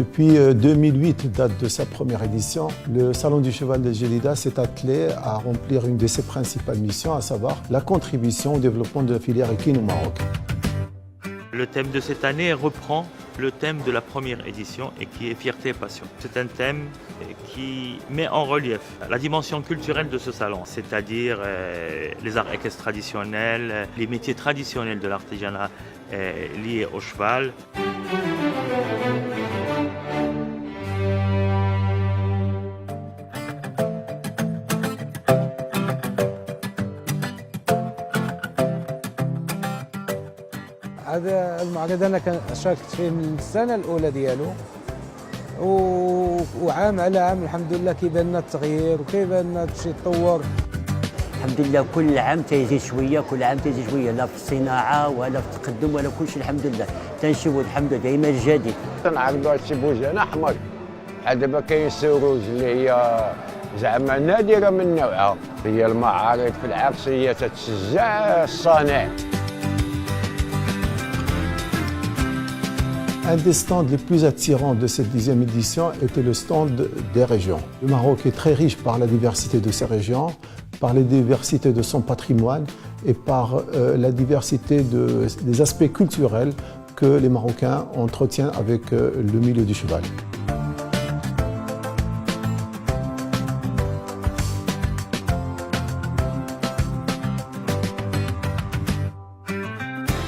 Depuis 2008, date de sa première édition, le Salon du Cheval de Gelida s'est attelé à remplir une de ses principales missions, à savoir la contribution au développement de la filière équine au Maroc. Le thème de cette année reprend le thème de la première édition et qui est Fierté et Passion. C'est un thème qui met en relief la dimension culturelle de ce salon, c'est-à-dire les arts équestres traditionnels, les métiers traditionnels de l'artisanat liés au cheval. هذا المعرض انا شاركت فيه من السنه الاولى ديالو وعام على عام الحمد لله كيبان لنا التغيير وكيبان لنا شي تطور. الحمد لله كل عام تيزيد شويه لا في الصناعه ولا في التقدم ولا كل شيء الحمد لله تنشوفوا الحمد لله دائما الجديد. تنعرضوا هادشي بوجهان احمر بحال دابا كاين السروج اللي هي زعما نادره من نوعها، هي المعارض في العكس هي تتشجع الصانع. Un des stands les plus attirants de cette 10e édition était le stand des régions. Le Maroc est très riche par la diversité de ses régions, par la diversité de son patrimoine et par la diversité des aspects culturels que les Marocains entretiennent avec le milieu du cheval.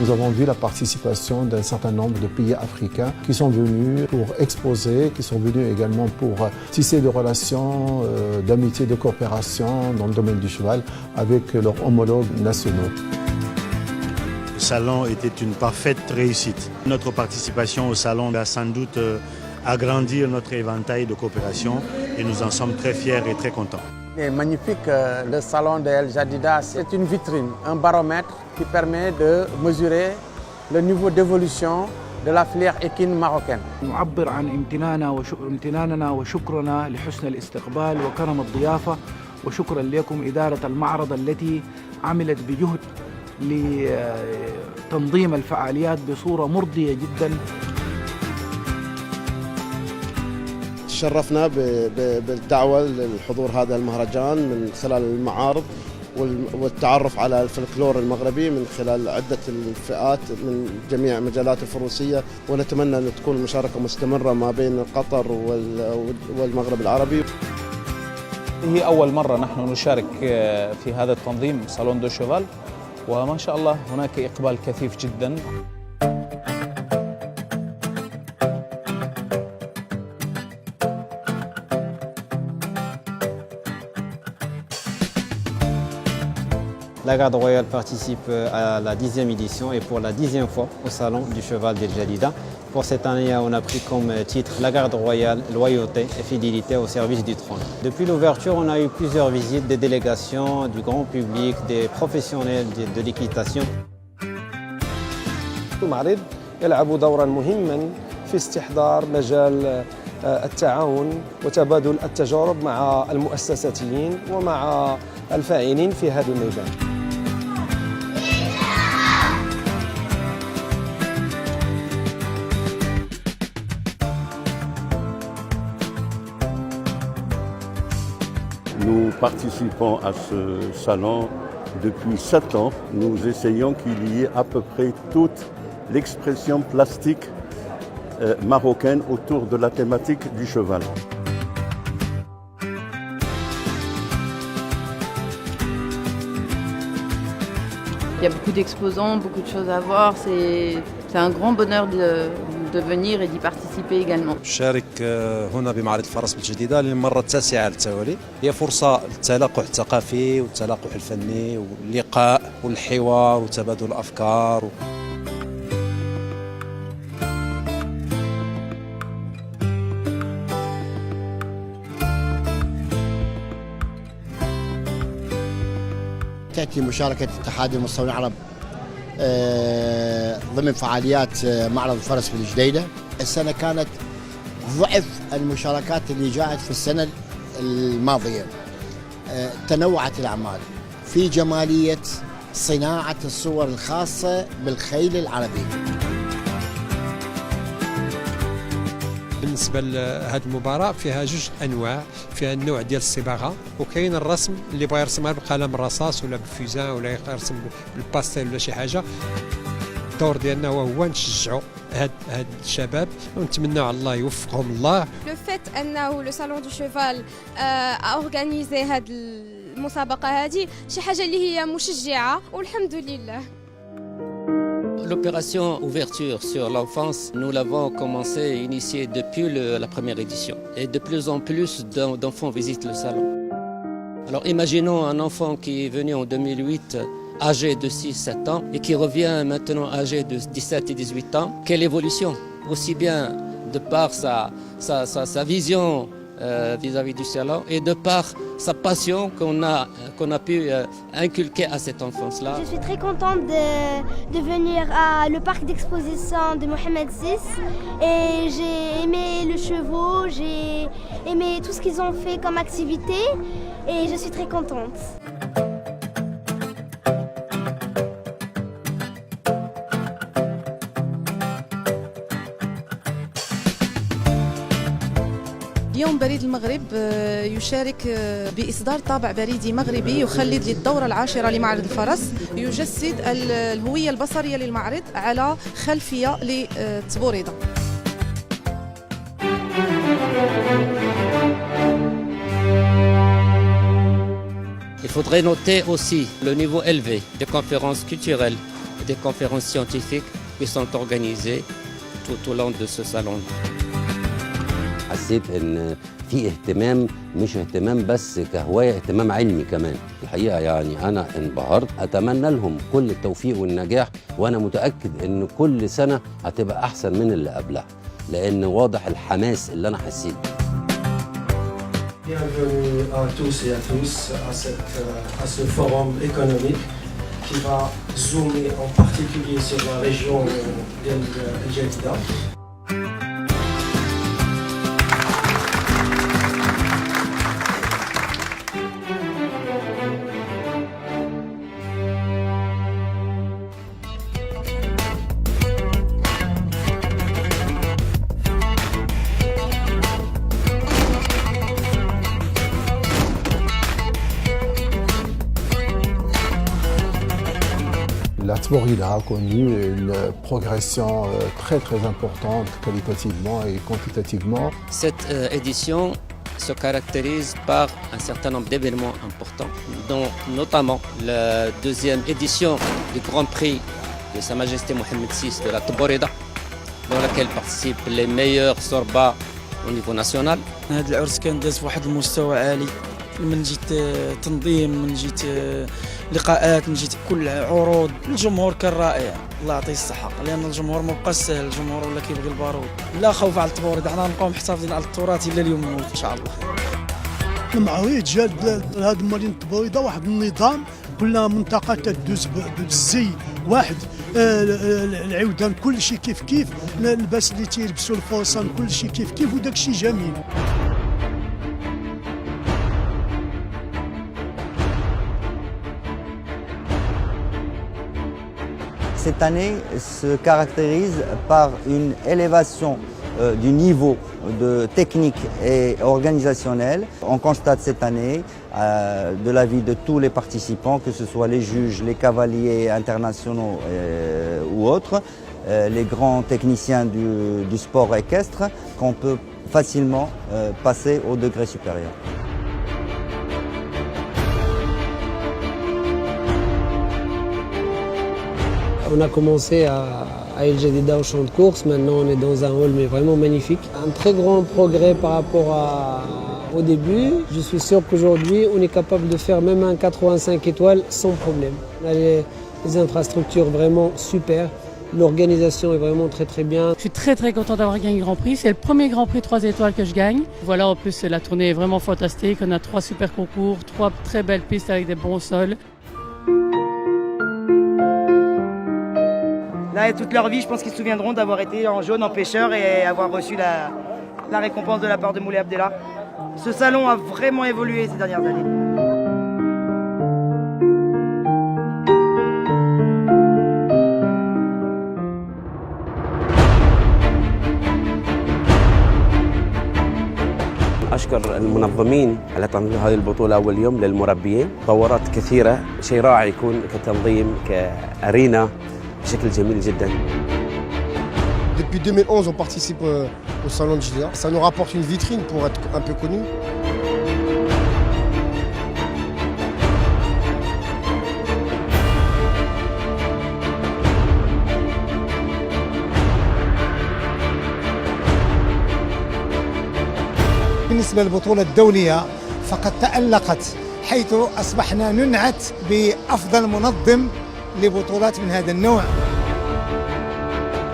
Nous avons vu la participation d'un certain nombre de pays africains qui sont venus pour exposer, qui sont venus également pour tisser des relations d'amitié, de coopération dans le domaine du cheval avec leurs homologues nationaux. Le salon était une parfaite réussite. Notre participation au salon va sans doute agrandir notre éventail de coopération et nous en sommes très fiers et très contents. C'est magnifique, le salon de El Jadida, c'est une vitrine, un baromètre qui permet de mesurer le niveau d'évolution de la filière équine marocaine. نعبر عن امتناننا وشكرنا لحسن الاستقبال وكرم الضيافة وشكرا لكم إدارة المعرض التي عملت بجهد لتنظيم الفعاليات بصورة مرضية جدا. تشرفنا بالدعوة للحضور هذا المهرجان من خلال المعارض والتعرف على الفلكلور المغربي من خلال عدة الفئات من جميع مجالات الفروسية، ونتمنى أن تكون المشاركة مستمرة ما بين قطر والمغرب العربي. هي أول مرة نحن نشارك في هذا التنظيم صالون دو شيفال، وما شاء الله هناك إقبال كثيف جدا. La Garde royale participe à la 10e édition et pour la 10e fois au Salon du Cheval d'El Jadida. Pour cette année, on a pris comme titre la Garde royale, loyauté et fidélité au service du trône. Depuis l'ouverture, on a eu plusieurs visites des délégations, du grand public, des professionnels de l'équitation. المعرض يلعب دورا مهما في استحضار مجال التعاون وتبادل التجارب مع المؤسساتيين ومع الفاعلين في هذا الميدان. Nous participons à ce salon depuis 7 ans. Nous essayons qu'il y ait à peu près toute l'expression plastique marocaine autour de la thématique du cheval. Il y a beaucoup d'exposants, beaucoup de choses à voir. C'est un grand bonheur de venir et d'y participer également. شارك هنا بمعرض الفرس بالجديدة للمرة التاسعة على التوالي. هي فرصة للتلاقح الثقافي والتلاقح الفني واللقاء والحوار وتبادل الأفكار. تأتي مشاركة اتحاد المصورين العرب ضمن فعاليات معرض الفرس بالجديدة. السنة كانت ضعف المشاركات اللي جاءت في السنة الماضية. تنوعت الأعمال في جمالية صناعة الصور الخاصة بالخيل العربي. بالنسبه لهذه المباراه فيها جوج انواع، فيها النوع ديال الصباغه وكاين الرسم اللي بغى يرسمها بقلم الرصاص ولا بالفيزان ولا يرسم بالباستيل ولا شي حاجه. الدور ديالنا هو نشجعوا هاد الشباب ونتمنوا على الله يوفقهم الله. لو فيت انه لو صالون دو شيفال اورغانيزي هاد المسابقه هذه شي حاجه اللي هي مشجعه والحمد لله. L'opération ouverture sur l'enfance, nous l'avons commencé et initié depuis la première édition. Et de plus en plus d'enfants visitent le salon. Alors imaginons un enfant qui est venu en 2008 âgé de 6-7 ans et qui revient maintenant âgé de 17 et 18 ans. Quelle évolution! Aussi bien de par sa vision vis-à-vis du salon et de par sa passion qu'on a pu inculquer à cette enfance-là. Je suis très contente de venir à le parc d'exposition de Mohamed VI et j'ai aimé le chevaux, j'ai aimé tout ce qu'ils ont fait comme activité et je suis très contente. اليوم بريد المغرب يشارك بإصدار طابع بريدي مغربي يخلد للدورة العاشرة لمعرض الفرس، يجسد الهوية البصرية للمعرض على خلفية لتبوريدة. Il faudrait noter aussi le niveau élevé des conférences culturelles et des conférences scientifiques qui sont organisées tout au long de ce salon. حسيت ان في اهتمام، مش اهتمام بس كهوايه، اهتمام علمي كمان. الحقيقه يعني انا انبهرت. اتمنى لهم كل التوفيق والنجاح وانا متاكد ان كل سنه هتبقى احسن من اللي قبلها لان واضح الحماس اللي انا حسيت. Bienvenue à tous et à tous à ce forum économique qui va zoomer en particulier sur la région d'El Jadida. La Tborida a connu une progression très importante qualitativement et quantitativement. Cette édition se caractérise par un certain nombre d'événements importants, dont notamment la deuxième édition du Grand Prix de Sa Majesté Mohamed VI de la Tborida, dans laquelle participent les meilleurs sorbas au niveau national. هذا العرس كان داز بواحد المستوى عالي من جهة تنظيم، من جهة لقاءات، من جهة كل عروض. الجمهور كان رائع الله يعطيه الصحة، لأن الجمهور ما بقاش سهل، الجمهور ولا كيبغي البارود. لا خوف على التبوريد، حنا نبقاو محتفظين على التراث إلى اليوم نموت إن شاء الله. المعرض جا لهاد مدينة التبوريدة واحد النظام، كل منطقة تدوز بالزي واحد، العودان كل شيء كيف اللباس اللي تيلبسوا الفرسان كل شيء كيف وداك الشيء جميل. Cette année se caractérise par une élévation du niveau de technique et organisationnel. On constate cette année, de l'avis de tous les participants, que ce soit les juges, les cavaliers internationaux ou autres, les grands techniciens du sport équestre, qu'on peut facilement passer au degré supérieur. On a commencé à El Jadida au champ de course, maintenant on est dans un hall mais vraiment magnifique. Un très grand progrès par rapport au début. Je suis sûr qu'aujourd'hui on est capable de faire même un 85 étoiles sans problème. On a les infrastructures vraiment super. L'organisation est vraiment très bien. Je suis très content d'avoir gagné le Grand Prix. C'est le premier Grand Prix 3 étoiles que je gagne. Voilà, en plus la tournée est vraiment fantastique. On a 3 super concours, 3 très belles pistes avec des bons sols. Là, toute leur vie, je pense qu'ils se souviendront d'avoir été en jaune, en pêcheur et avoir reçu la récompense de la part de Moulay Abdellah. Ce salon a vraiment évolué ces dernières années. أشكر المنظمين على تنظيم هذه البطولة أول يوم للمربيين. تطورات كثيرة، شيء رائع يكون كتنظيم كأرينا بشكل جميل جدا. Depuis 2011, on participe au salon de Jadida. Ça nous rapporte une vitrine pour être un peu connu. بالنسبة للبطولة الدولية فقد تألقت حيث أصبحنا ننعت بأفضل منظم لبطولات من هذا النوع.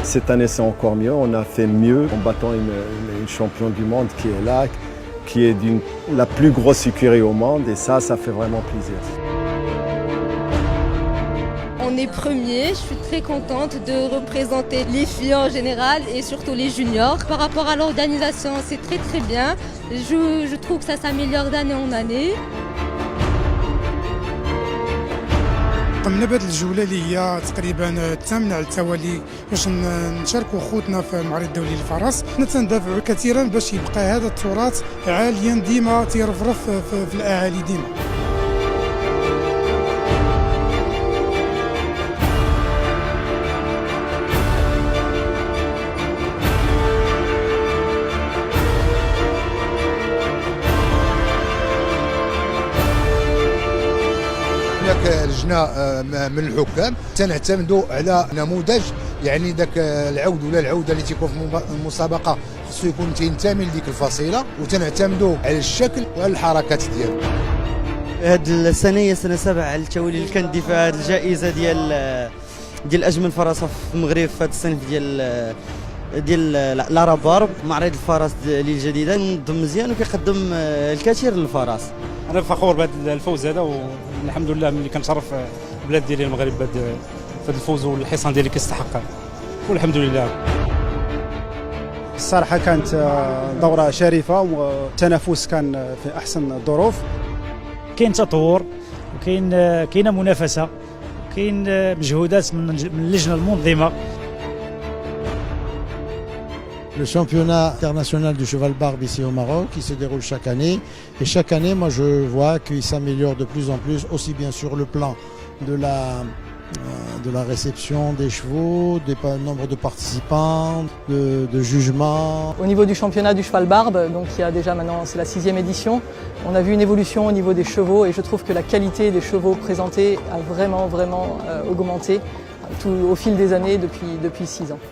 Cette année, c'est encore mieux. On a fait mieux en battant une championne du monde qui est là, qui est la plus grosse écurie au monde. Et ça fait vraiment plaisir. On est premier. Je suis très contente de représenter les filles en général et surtout les juniors. Par rapport à l'organisation, c'est très bien. Je trouve que ça s'améliore d'année en année. قمنا بهذه الجوله اللي هي تقريبا الثامنه على التوالي باش نشاركوا خوتنا في المعرض الدولي للفرس. نتندفعوا كثيرا باش يبقى هذا التراث عاليا ديما تيرفرف في الاعالي ديما. لجنة من الحكام تنعتمدوا على نموذج يعني ذاك العود ولا العوده اللي تيكون في المسابقه خصو يكون تينتمي لديك الفصيله وتنعتمدوا على الشكل وعلى الحركات ديالو. هاد السنه هي سنه 7 على التوالي اللي كندي هاد الجائزه ديال اجمل فرسه في المغرب في هاد الصنف ديال العرب معرض الفرس للجديده منظم مزيان وكيقدم الكثير للفرس. انا فخور بهذا الفوز هذا والحمد لله ملي كنشرف البلاد ديالي المغرب بهذا الفوز والحصان ديالي كيستحق والحمد لله. الصراحه كانت دوره شريفه والتنافس كان في احسن الظروف. كاين تطور وكاينه منافسه وكاين مجهودات من اللجنه المنظمه. Le championnat international du cheval barbe ici au Maroc qui se déroule chaque année. Et chaque année, moi je vois qu'il s'améliore de plus en plus, aussi bien sur le plan de la réception des chevaux, du nombre de participants, de jugement. Au niveau du championnat du cheval barbe, donc il y a déjà maintenant, c'est la 6e édition, on a vu une évolution au niveau des chevaux et je trouve que la qualité des chevaux présentés a vraiment augmenté au fil des années depuis 6 ans.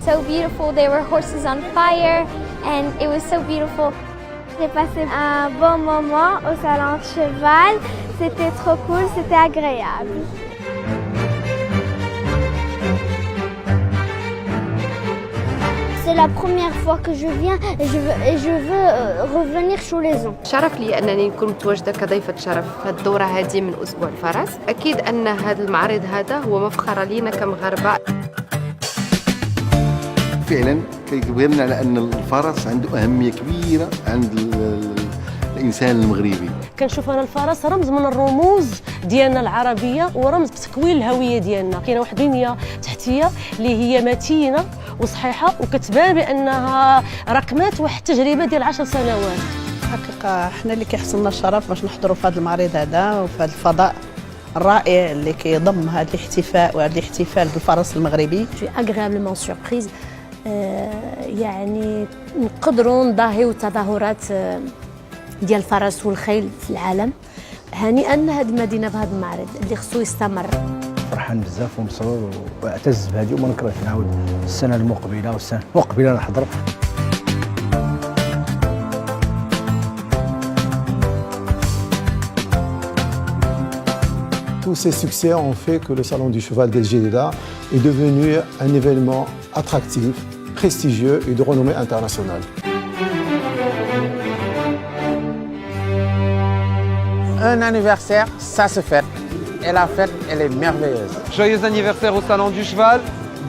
So beautiful, there were horses on fire and it was so beautiful. J'ai passé un bon moment au salon de cheval, c'était trop cool, c'était agréable. C'est la première fois que je viens et je veux revenir tous les ans. شرف لي أنني نكون متواجدة كضيفة شرف في الدورة هذه من أسبوع الفرس. أكيد أن هذا المعرض هذا هو مفخرة لينا كمغاربة. فعلا كيبيننا على ان الفرس عنده اهميه كبيره عند الانسان المغربي. كنشوف انا الفرس رمز من الرموز ديالنا العربيه ورمز تكوين الهويه ديالنا. كاينه واحد البنيه تحتيه اللي هي متينه وصحيحه وكتبان بانها رقمات واحد التجربه ديال 10 سنوات. حقيقه حنا اللي كيحصلنا الشرف باش نحضروا في هذا المعرض هذا وفي هذا الفضاء الرائع اللي كيضم هذا الاحتفاء وهذا الاحتفال بالفرس المغربي. Je suis agréablement surprise. يعني نقدروا نضاهيو التظاهرات ديال الفرس والخيل في العالم. هنيئا هذه المدينه في هذا المعرض اللي خصو يستمر. فرحان بزاف ومسرور واعتز بهذه وما نكرهش نعاود السنه المقبله والسنه المقبله نحضر. Tous ces succès ont fait que le Salon du Cheval d'El Jadida est devenu un événement attractif, prestigieux et de renommée internationale. Un anniversaire, ça se fête. Et la fête, elle est merveilleuse. Joyeux anniversaire au Salon du Cheval.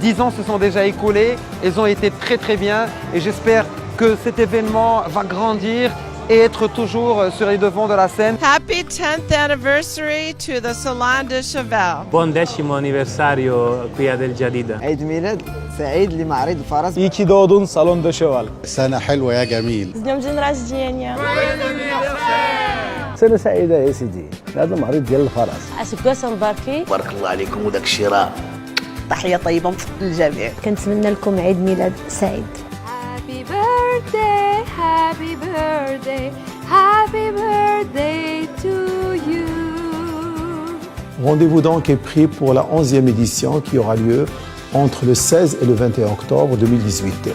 10 ans se sont déjà écoulés. Ils ont été très très bien. Et j'espère que cet événement va grandir et être toujours sur les devants de la scène. Happy 10th anniversary to the Salon du Cheval. Buon 10° anniversario qui ad El Jadida. عيد ميلاد سعيد لمعرض الفرس. İyi ki doğdun Salon de Cheval. سنة حلوة يا جميل. ديال رجيانيا. سنة سعيدة يا سيدي. هذا معرض ديال الفرس. اسكو مباركي. بارك الله عليكم وداك الشراء. تحية طيبة للجميع. كنتمنى لكم عيد ميلاد سعيد. Happy birthday, happy birthday, happy birthday to you. Rendez-vous donc est pris pour la 11e édition qui aura lieu entre le 16 et le 21 octobre 2018.